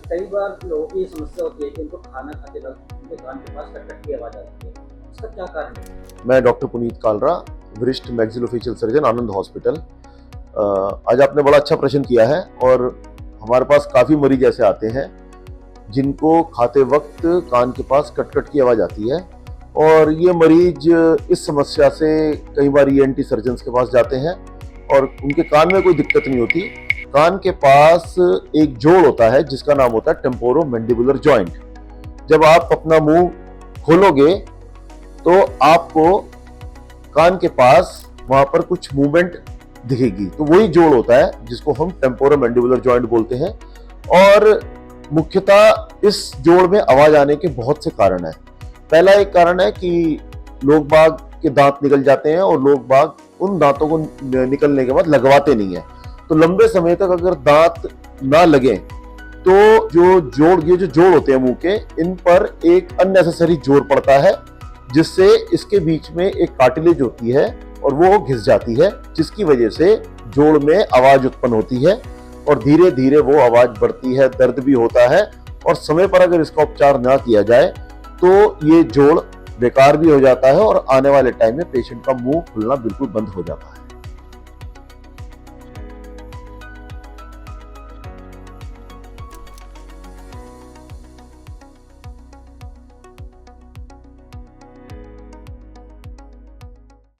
कई बार लोगों की समस्या होती है कि उनको खाना खाते वक्त उनके कान के पास कट-कट की आवाज़ आती है। इसका क्या कारण है? मैं डॉक्टर पुनीत कालरा, वरिष्ठ मैक्सिलोफेशियल सर्जन, आनंद हॉस्पिटल। आज आपने बड़ा अच्छा प्रश्न किया है और हमारे पास काफ़ी मरीज ऐसे आते हैं जिनको खाते वक्त कान के पास कट-कट की आवाज़ आती है और ये मरीज इस समस्या से कई बार ईएनटी सर्जन्स के पास जाते हैं और उनके कान में कोई दिक्कत नहीं होती। कान के पास एक जोड़ होता है जिसका नाम होता है टेम्पोरोमैंडिबुलर जॉइंट। जब आप अपना मुंह खोलोगे तो आपको कान के पास वहां पर कुछ मूवमेंट दिखेगी, तो वही जोड़ होता है जिसको हम टेम्पोरोमैंडिबुलर जॉइंट बोलते हैं। और मुख्यतः इस जोड़ में आवाज आने के बहुत से कारण हैं। पहला एक कारण है कि लोग बाग के दांत निकल जाते हैं और लोग बाग उन दांतों को निकलने के बाद लगवाते नहीं है, तो लंबे समय तक अगर दांत ना लगे तो ये जो जोड़ होते हैं मुंह के, इन पर एक अननेसेसरी जोर पड़ता है जिससे इसके बीच में एक कार्टिलेज होती है और वो घिस जाती है, जिसकी वजह से जोड़ में आवाज उत्पन्न होती है और धीरे धीरे वो आवाज बढ़ती है, दर्द भी होता है और समय पर अगर इसका उपचार ना किया जाए तो ये जोड़ बेकार भी हो जाता है और आने वाले टाइम में पेशेंट का मुंह खुलना बिल्कुल बंद हो जाता है।